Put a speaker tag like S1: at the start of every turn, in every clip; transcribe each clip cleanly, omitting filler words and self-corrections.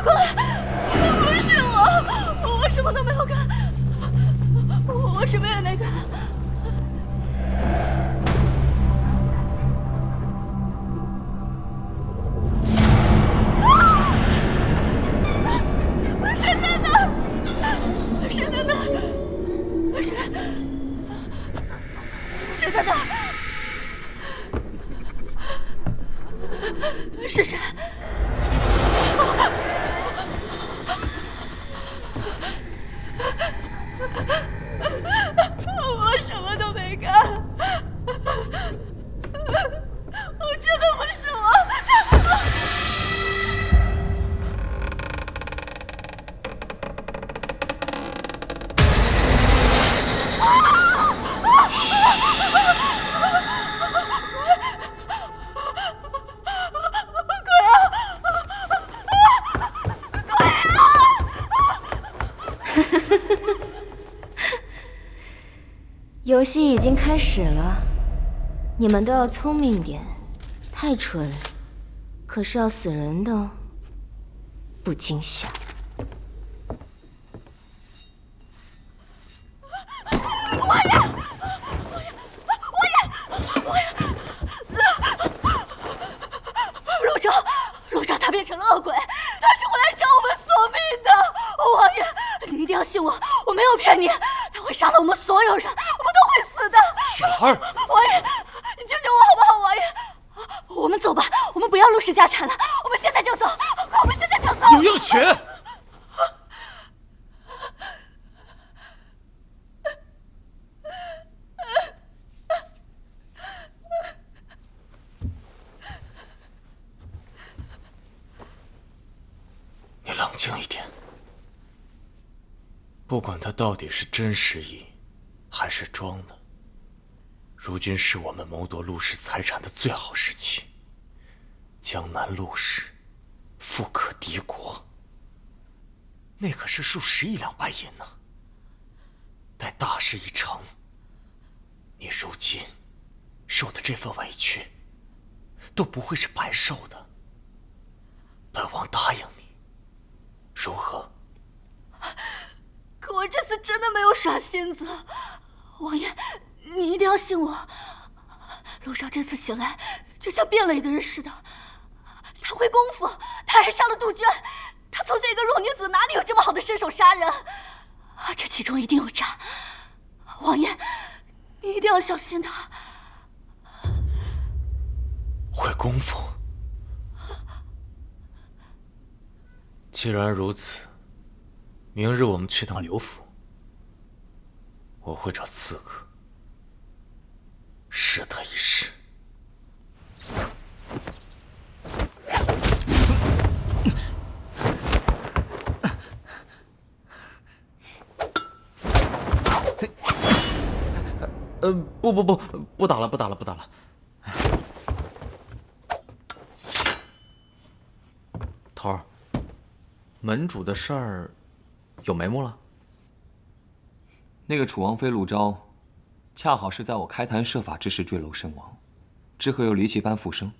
S1: 不是我什么都没有干，我什么也没干。谁在那儿？谁在那儿？谁在那儿？是谁？我什么都没干，我真的不是我。
S2: 游戏已经开始了，你们都要聪明点，太蠢可是要死人的，不惊吓。
S1: 陆昭他变成了恶鬼，他是回来找我们索命的。王爷，你一定要信我，我没有骗你，他会杀了我们所有人，我们都会死的。
S3: 雪儿，
S1: 王爷，你救救我好不好？王爷，我们走吧，我们不要陆氏家产了，我们现在就走，快，我们现在就走。
S3: 柳映雪，你冷静一点。不管他到底是真实意，还是装的，如今是我们谋夺陆氏财产的最好时期。江南陆氏富可敌国，那可是数10亿两白银呢。待大事已成，你如今受的这份委屈，都不会是白受的。本王答应你，如何？
S1: 可我这次真的没有耍心思，王爷，你一定要信我。陆少这次醒来，就像变了一个人似的。他会功夫，他还杀了杜鹃。他从前一个弱女子，哪里有这么好的身手杀人？这其中一定有诈。王爷，你一定要小心他。
S3: 会功夫？既然如此，明日我们去趟刘府，我会找刺客试他一试。
S4: 不打了。头儿，门主的事儿有眉目了？
S5: 那个楚王妃陆昭，恰好是在我开坛设法之时坠楼身亡，之后又离奇般复生。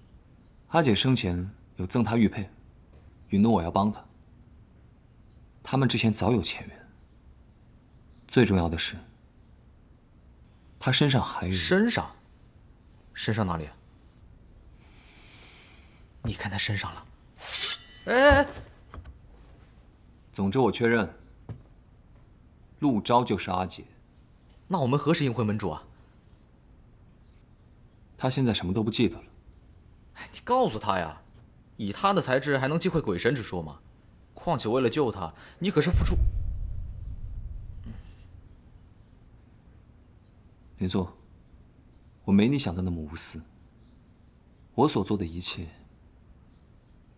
S5: 阿姐生前有赠她玉佩，允诺我要帮她。他们之前早有前缘。最重要的是，她身上还有……
S4: 身上哪里？你看她身上了？哎！
S5: 总之，我确认，陆昭就是阿姐。
S4: 那我们何时迎回门主啊？
S5: 她现在什么都不记得了。
S4: 你告诉她呀，以她的才智，还能忌讳鬼神之说吗？况且为了救她，你可是付出……
S5: 没错，我没你想的那么无私。我所做的一切，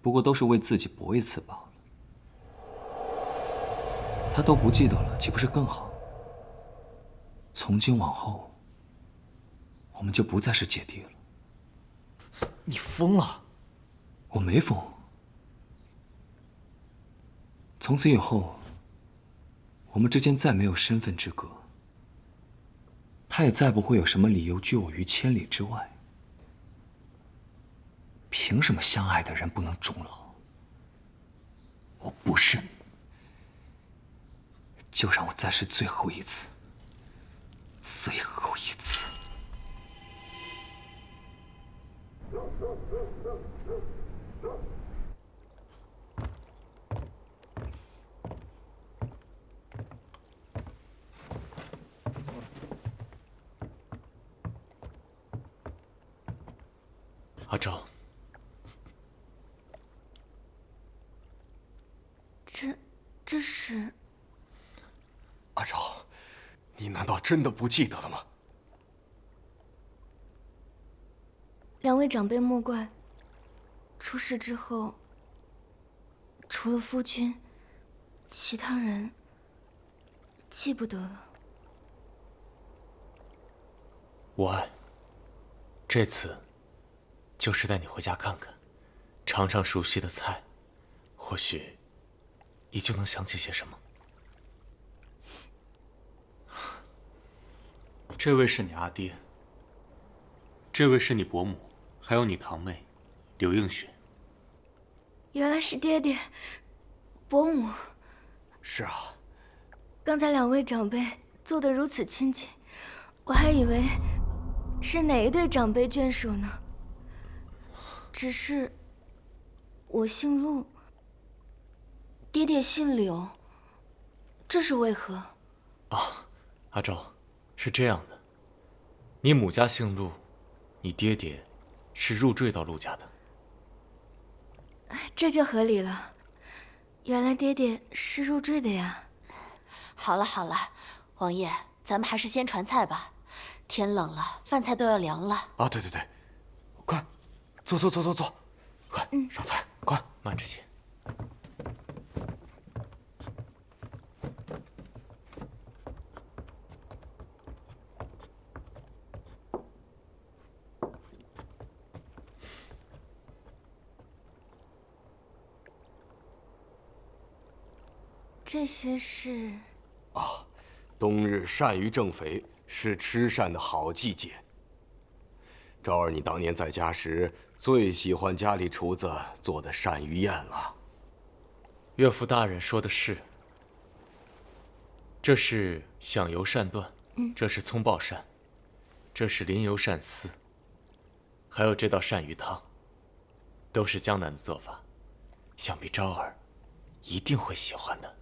S5: 不过都是为自己搏一次罢了。他都不记得了，岂不是更好？从今往后，我们就不再是姐弟了。
S4: 你疯了！
S5: 我没疯。从此以后，我们之间再没有身份之隔。他也再不会有什么理由拒我于千里之外。凭什么相爱的人不能终老？我不慎。就让我再试最后一次，最后一次。
S3: 阿昭，
S2: 这是
S6: 阿昭，你难道真的不记得了吗？
S2: 两位长辈莫怪，出事之后，除了夫君，其他人记不得了。
S3: 无碍，这次就是带你回家看看，尝尝熟悉的菜，或许你就能想起些什么。
S7: 这位是你阿爹，这位是你伯母，还有你堂妹刘映雪。
S2: 原来是爹爹、伯母。
S6: 是啊，
S2: 刚才两位长辈坐得如此亲近，我还以为是哪一对长辈眷属呢。只是我姓陆，爹爹姓柳，这是为何？
S3: 阿昭，是这样的，你母家姓陆，你爹爹是入赘到陆家的。
S2: 这就合理了。原来爹爹是入赘的呀。
S1: 好了好了，王爷，咱们还是先传菜吧，天冷了，饭菜都要凉了。
S6: 啊，对对对，快，坐，快，上菜，快，
S3: 慢着些。
S2: 这些是
S6: 冬日鳝鱼正肥，是吃鳝的好季节。昭儿，你当年在家时最喜欢家里厨子做的鳝鱼宴了。
S3: 岳父大人说的是，这是响油鳝段，这是葱爆鳝，这是淋油鳝丝，还有这道鳝鱼汤，都是江南的做法，想必昭儿一定会喜欢的。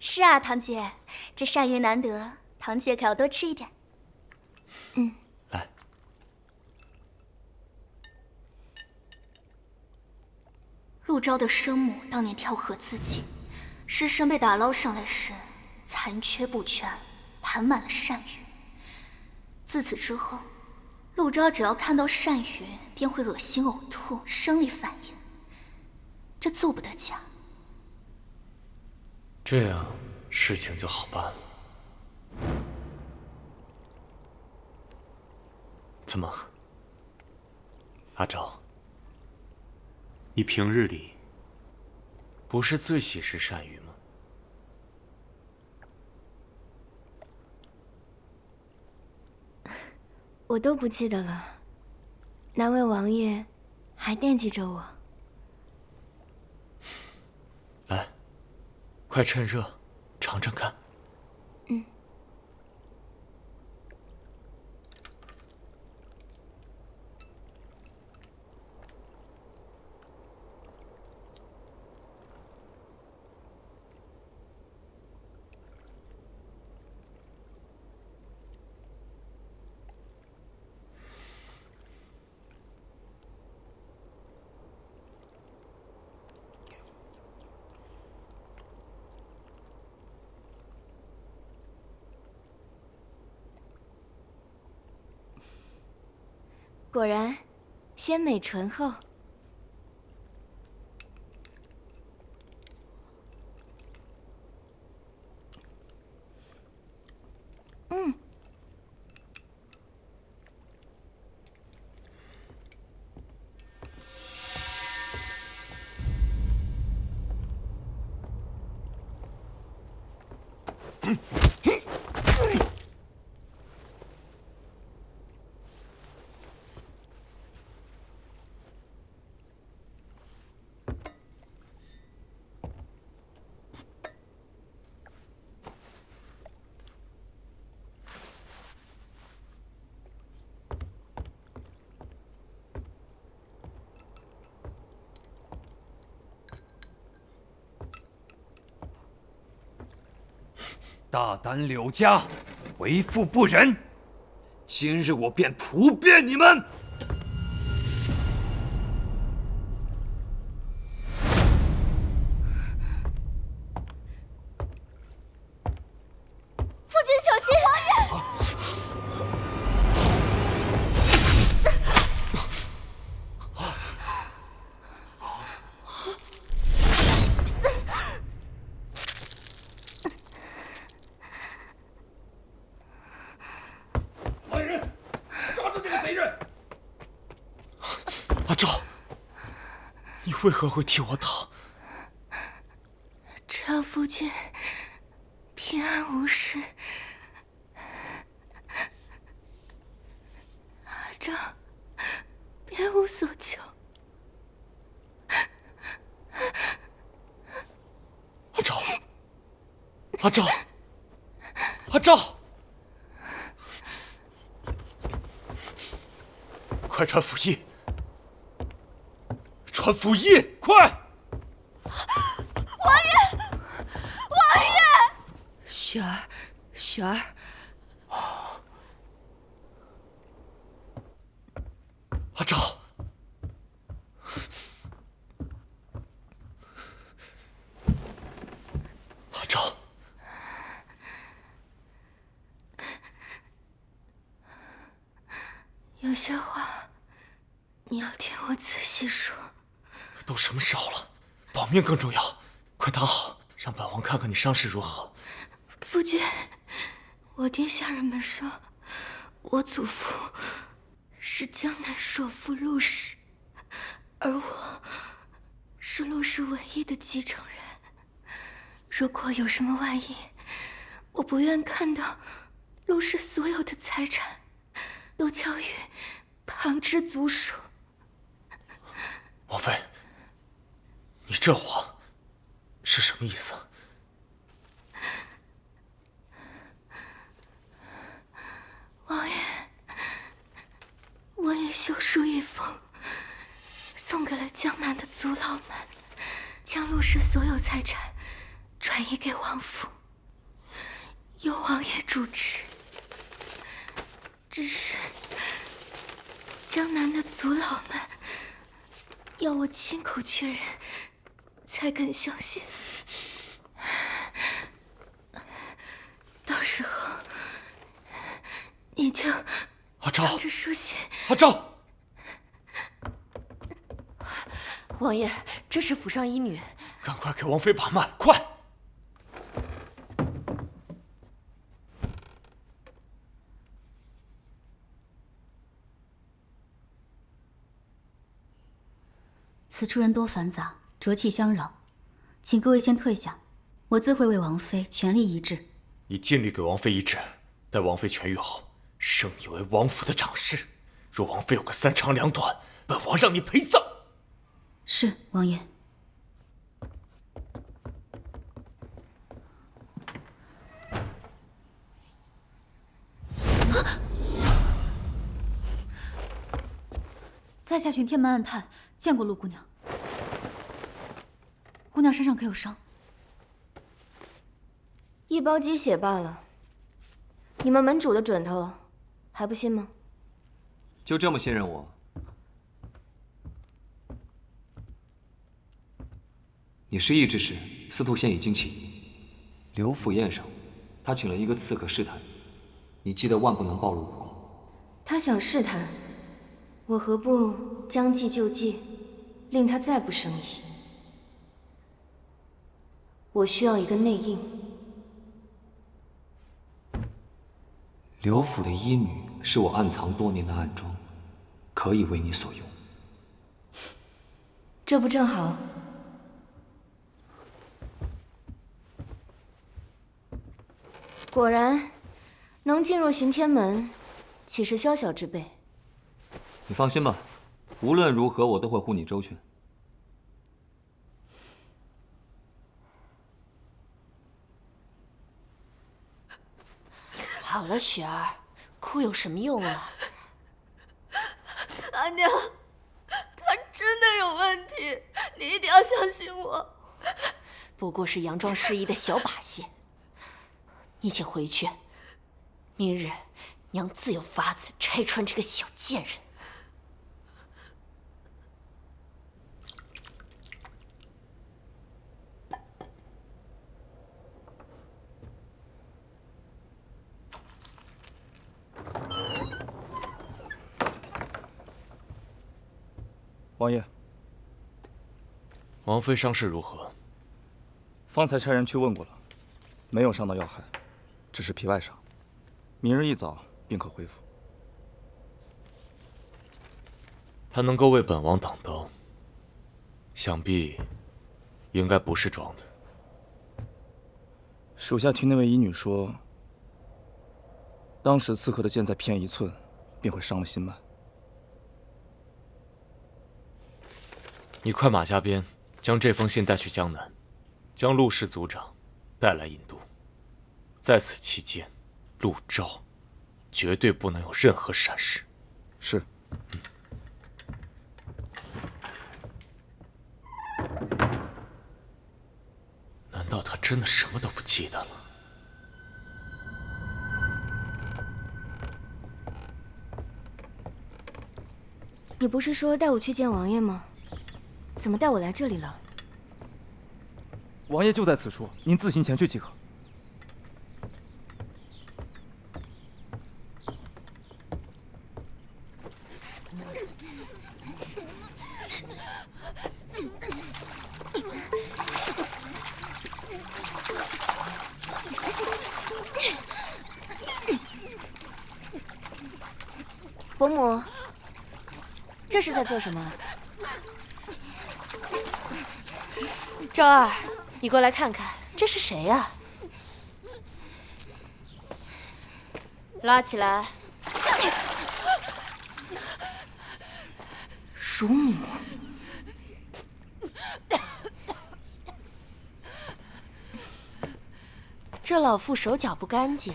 S1: 是啊，堂姐，这鳝鱼难得，堂姐可要多吃一点。
S3: 来，
S1: 陆昭的生母当年跳河自尽，尸身被打捞上来时，残缺不全，盘满了鳝鱼。自此之后，陆昭只要看到鳝鱼，便会恶心呕吐，生理反应。这做不得假。
S3: 这样事情就好办了。怎么，阿昭，
S7: 你平日里
S3: 不是最喜食鳝鱼吗？
S2: 我都不记得了。难为王爷还惦记着我。
S3: 来，快趁热尝尝看。
S2: 果然，鲜美醇厚。
S8: 大胆柳家，为父不仁！今日我便屠遍你们！
S2: 夫君小心！
S6: 来人，抓住这个贼人！
S3: 阿昭，你为何会替我挡？
S2: 只要夫君平安无事，阿昭别无所求。
S3: 阿昭，阿昭，阿昭，快传符印！传符印，快！
S1: 雪儿，雪儿，
S3: 阿昭，阿昭，
S2: 有些话你要听我仔细说。
S3: 都什么时候了，保命更重要。快躺好，让本王看看你伤势如何。
S2: 夫君，我听下人们说，我祖父是江南首富陆氏，而我是陆氏唯一的继承人。如果有什么万一，我不愿看到陆氏所有的财产都交予旁支族属。
S3: 王妃，你这话是什么意思？
S2: 王爷，我也修书一封，送给了江南的族老们，将陆氏所有财产转移给王府，由王爷主持。只是江南的族老们要我亲口确认，才肯相信。到时候你就
S3: 阿昭，
S2: 拿着书信。
S3: 阿昭，
S1: 王爷，这是府上医女。
S3: 赶快给王妃把脉，快！
S9: 此处人多繁杂，浊气相扰，请各位先退下，我自会为王妃全力医治。
S3: 你尽力给王妃医治，待王妃痊愈后，升你为王府的长侍。若王妃有个三长两短，本王让你陪葬。
S9: 是，王爷。在下寻天门暗探，见过陆姑娘。姑娘身上可有伤？
S2: 一包鸡血罢了。你们门主的准头还不信吗？
S5: 就这么信任我？你失忆之时，司徒县已经起义。刘府宴上，他请了一个刺客试探，你记得万不能暴露武功。
S2: 他想试探，我何不将计就计，令他再不生疑？我需要一个内应。
S5: 刘府的医女是我暗藏多年的暗桩，可以为你所用。
S2: 这不正好？果然，能进入巡天门，岂是宵小之辈？
S5: 你放心吧，无论如何我都会护你周全。
S1: 好了，雪儿，哭有什么用啊？
S10: 阿娘，他真的有问题，你一定要相信我。
S1: 不过是佯装失忆的小把戏。你且回去，明日娘自有法子拆穿这个小贱人。
S11: 王爷，
S3: 王妃伤势如何？
S11: 方才差人去问过了，没有伤到要害，只是皮外伤，明日一早便可恢复。
S3: 他能够为本王挡刀，想必应该不是装的。
S11: 属下听那位医女说，当时刺客的剑再偏一寸，便会伤了心脉。
S3: 你快马加鞭，将这封信带去江南，将陆氏族长带来引渡。在此期间，陆昭绝对不能有任何闪失。
S11: 是。
S3: 难道他真的什么都不记得了？
S2: 你不是说带我去见王爷吗？怎么带我来这里了？
S11: 王爷就在此处，您自行前去即可。
S2: 伯母，这是在做什么？
S1: 昭儿，你过来看看，这是谁呀？拉起来。乳母。这老妇手脚不干净，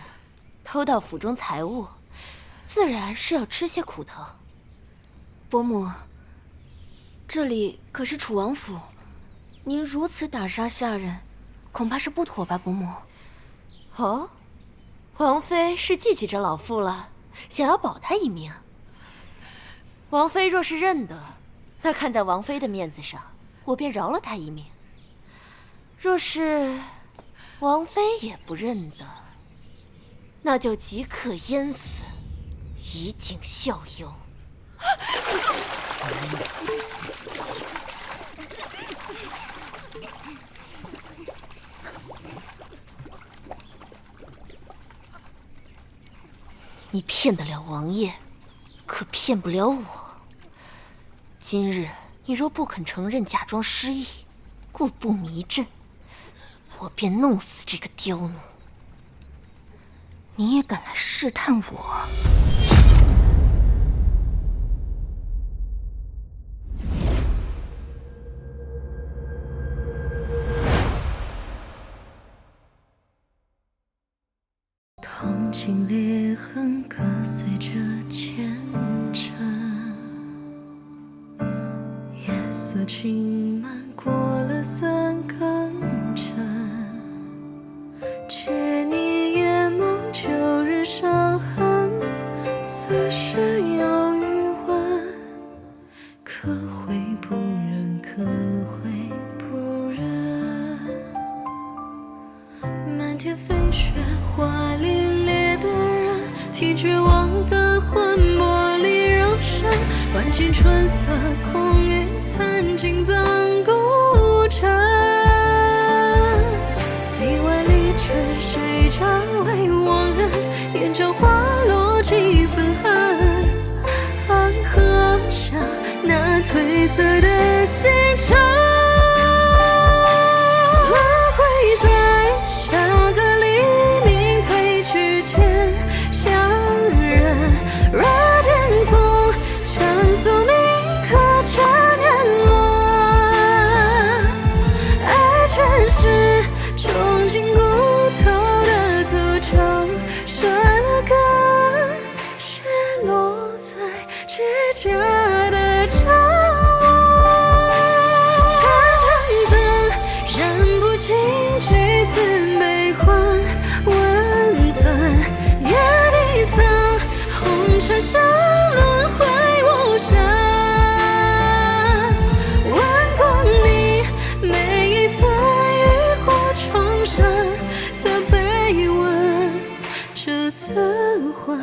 S1: 偷盗府中财物，自然是要吃些苦头。
S2: 伯母，这里可是楚王府，您如此打杀下人，恐怕是不妥吧，伯母？
S1: 哦，王妃是记起这老妇了，想要保她一命。王妃若是认得，那看在王妃的面子上，我便饶了她一命。若是王妃也不认得，那就即刻淹死，以儆效尤。你骗得了王爷，可骗不了我。今日你若不肯承认假装失忆，故布迷阵，我便弄死这个刁奴。
S2: 你也敢来试探我？
S12: 痛经裂痕割碎着前尘，夜色浸漫过了三更晨，借你眼眸旧日伤痕，似是有余温，可会不忍，可会不忍，漫天飞雪花凛冽的人，替绝望的魂魄里柔身，万千春色空余残尽葬孤枕，里外离尘谁家为亡人，眼角花落几分痕，安河下那褪色的星辰，轮回在下个黎明褪去前相认，若剑锋缠宿命，可缠年轮，爱全是种进骨头的诅咒，生了根，雪落在指甲的掌纹，盏盏灯燃不尽，几次悲欢，温人生轮回无声，问过你每一次浴火重生的悲吻，这次换